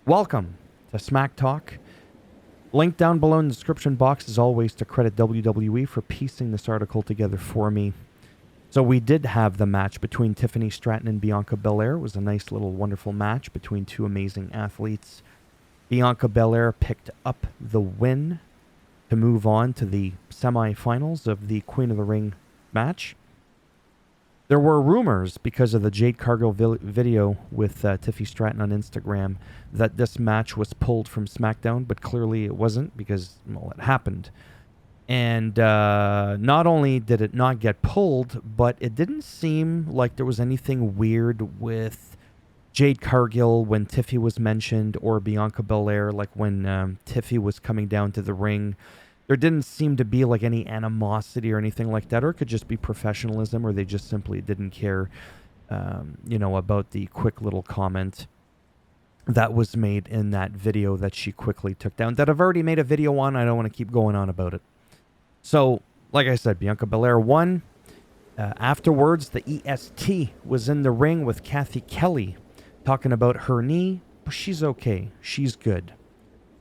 Welcome to Smack Talk. Link down below in the description box as always to credit WWE for piecing this article together for me. So we did have the match between Tiffany Stratton and Bianca Belair. It was a nice little wonderful match between two amazing athletes. Bianca Belair picked up the win to move on to the semifinals of the Queen of the Ring match. There were rumors, because of the Jade Cargill video with Tiffy Stratton on Instagram, that this match was pulled from SmackDown, but clearly it wasn't because, well, it happened. And not only did it not get pulled, but it didn't seem like there was anything weird with Jade Cargill when Tiffy was mentioned, or Bianca Belair, like when Tiffy was coming down to the ring. There didn't seem to be like any animosity or anything like that, or it could just be professionalism, or they just simply didn't care, about the quick little comment that was made in that video that she quickly took down, that I've already made a video on. I don't want to keep going on about it. So, like I said, Bianca Belair won. Afterwards, the EST was in the ring with Kathy Kelly, talking about her knee, but she's okay. She's good.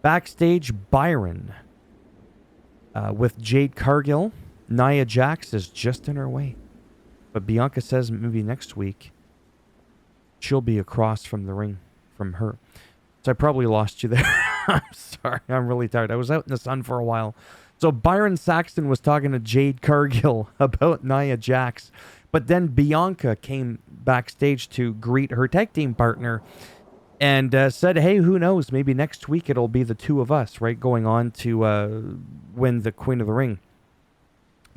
Backstage, Byron with Jade Cargill. Nia Jax is just in her way. But Bianca says maybe next week she'll be across from the ring from her. So I probably lost you there. I'm sorry. I'm really tired. I was out in the sun for a while. So Byron Saxton was talking to Jade Cargill about Nia Jax. But then Bianca came backstage to greet her tag team partner and said, hey, who knows? Maybe next week it'll be the two of us, right? Going on to win the Queen of the Ring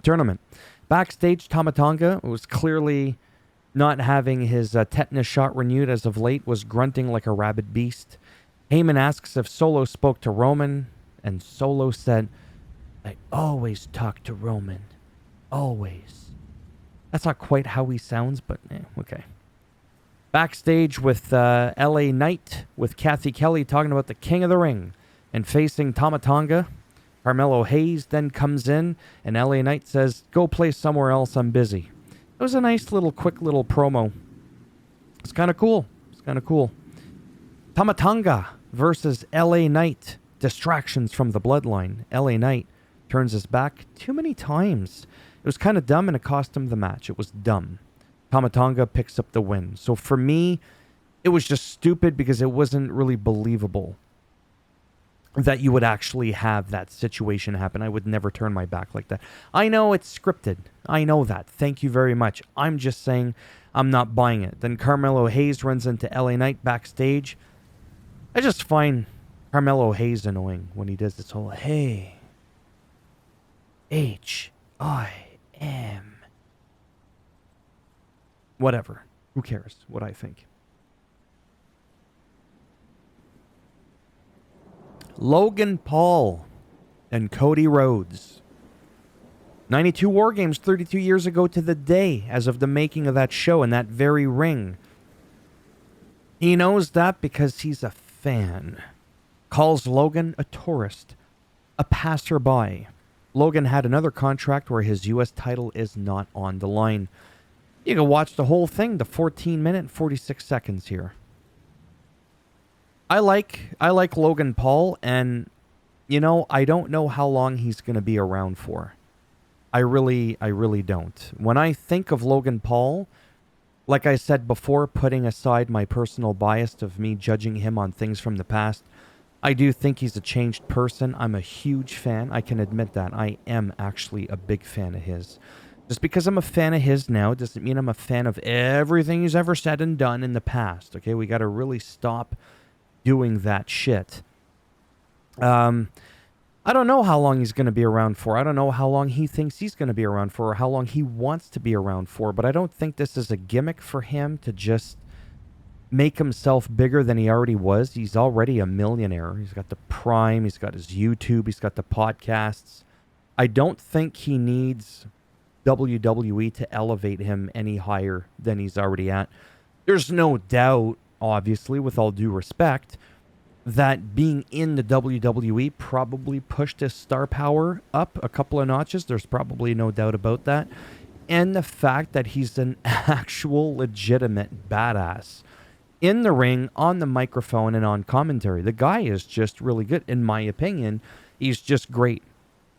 tournament. Backstage, Tama Tonga was clearly not having his tetanus shot renewed as of late, was grunting like a rabid beast. Heyman asks if Solo spoke to Roman, and Solo said, I always talk to Roman. Always. That's not quite how he sounds, but okay. Backstage with LA Knight, with Kathy Kelly talking about the King of the Ring and facing Tama Tonga. Carmelo Hayes then comes in, and LA Knight says, go play somewhere else, I'm busy. It was a nice little, quick little promo. It's kind of cool. Tama Tonga versus LA Knight. Distractions from the bloodline. LA Knight turns his back too many times. It was kind of dumb, and it cost him the match. It was dumb. Tama Tonga picks up the win. So for me, it was just stupid because it wasn't really believable that you would actually have that situation happen. I would never turn my back like that. I know it's scripted. I know that. Thank you very much. I'm just saying I'm not buying it. Then Carmelo Hayes runs into LA Knight backstage. I just find Carmelo Hayes annoying when he does this whole, hey, H-I-M. Whatever. Who cares what I think? Logan Paul and Cody Rhodes. 92 War Games 32 years ago to the day as of the making of that show in that very ring. He knows that because he's a fan. Calls Logan a tourist, a passerby. Logan had another contract where his U.S. title is not on the line. You can watch the whole thing, the 14 minute, 46 seconds here. I like Logan Paul, and, I don't know how long he's going to be around for. I really don't. When I think of Logan Paul, like I said before, putting aside my personal bias of me judging him on things from the past, I do think he's a changed person. I'm a huge fan. I can admit that. I am actually a big fan of his. Just because I'm a fan of his now doesn't mean I'm a fan of everything he's ever said and done in the past. Okay, we got to really stop doing that shit. I don't know how long he's going to be around for. I don't know how long he thinks he's going to be around for, or how long he wants to be around for. But I don't think this is a gimmick for him to just make himself bigger than he already was. He's already a millionaire. He's got the Prime. He's got his YouTube. He's got the podcasts. I don't think he needs WWE to elevate him any higher than he's already at. There's no doubt, obviously, with all due respect, that being in the WWE probably pushed his star power up a couple of notches. There's probably no doubt about that. And the fact that he's an actual legitimate badass in the ring, on the microphone, and on commentary. The guy is just really good. In my opinion, he's just great.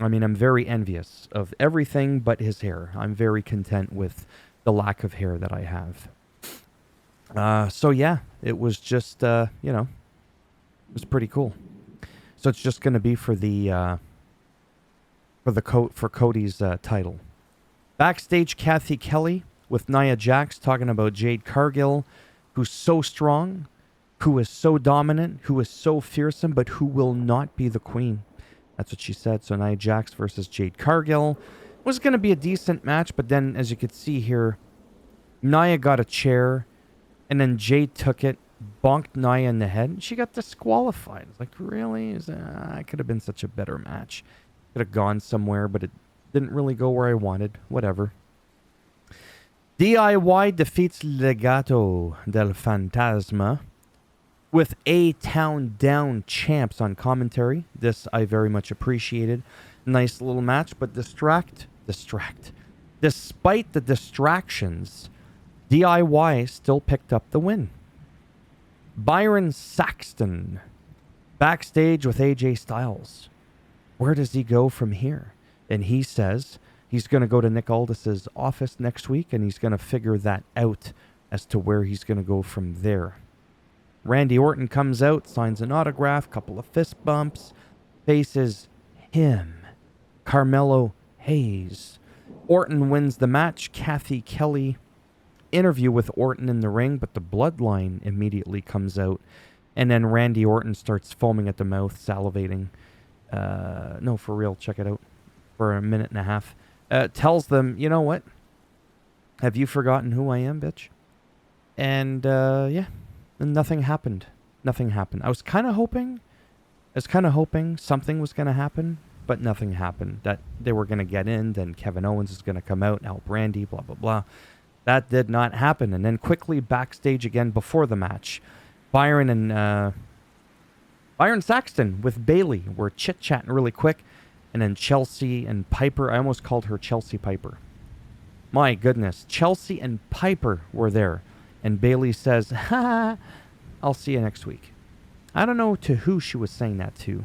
I mean, I'm very envious of everything but his hair. I'm very content with the lack of hair that I have. So yeah, it was just, it was pretty cool. So it's just going to be for the for Cody's title. Backstage, Kathy Kelly with Nia Jax talking about Jade Cargill, who's so strong, who is so dominant, who is so fearsome, but who will not be the queen. That's what she said. So Nia Jax versus Jade Cargill was going to be a decent match, but then, as you could see here, Nia got a chair, and then Jade took it, bonked Nia in the head, and she got disqualified. It's like, really? It could have been such a better match. Could have gone somewhere, but it didn't really go where I wanted. Whatever. DIY defeats Legato del Fantasma with A-Town Down champs on commentary. This I very much appreciated. Nice little match, but distract. Despite the distractions, DIY still picked up the win. Byron Saxton backstage with AJ Styles. Where does he go from here? And he says he's going to go to Nick Aldis's office next week, and he's going to figure that out as to where he's going to go from there. Randy Orton comes out, signs an autograph, couple of fist bumps, faces him, Carmelo Hayes. Orton wins the match. Kathy Kelly interview with Orton in the ring, but the bloodline immediately comes out, and then Randy Orton starts foaming at the mouth, salivating. No, for real, check it out. For a minute and a half. Tells them, you know what? Have you forgotten who I am, bitch? And, yeah. And nothing happened. Nothing happened. I was kind of hoping something was going to happen, but nothing happened. That they were going to get in, then Kevin Owens is going to come out and help Randy, blah, blah, blah. That did not happen. And then quickly backstage again before the match, Byron Saxton with Bayley were chit-chatting really quick. And then Chelsea and Piper. I almost called her Chelsea Piper. My goodness. Chelsea and Piper were there. And Bayley says, ha, I'll see you next week. I don't know to who she was saying that to.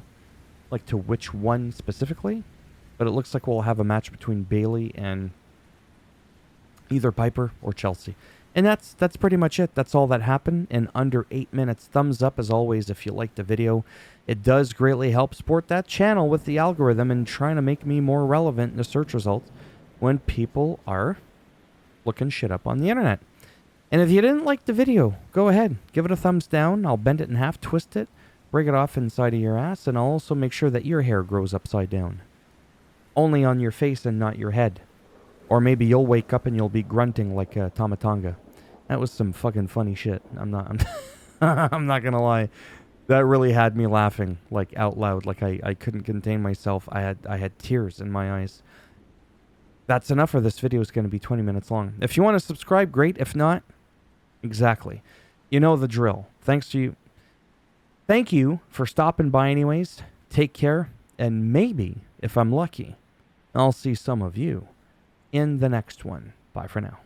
Like to which one specifically. But it looks like we'll have a match between Bayley and either Piper or Chelsea. And that's pretty much it. That's all that happened in under 8 minutes. Thumbs up as always if you liked the video. It does greatly help support that channel with the algorithm and trying to make me more relevant in the search results when people are looking shit up on the internet. And if you didn't like the video, go ahead. Give it a thumbs down. I'll bend it in half, twist it, break it off inside of your ass, and I'll also make sure that your hair grows upside down. Only on your face and not your head. Or maybe you'll wake up and you'll be grunting like Tamatanga. That was some fucking funny shit. I'm not gonna lie. That really had me laughing, like out loud, like I couldn't contain myself. I had tears in my eyes. That's enough for this video. It's going to be 20 minutes long. If you want to subscribe, great. If not, exactly. You know the drill. Thank you for stopping by anyways. Take care, and maybe, if I'm lucky, I'll see some of you in the next one. Bye for now.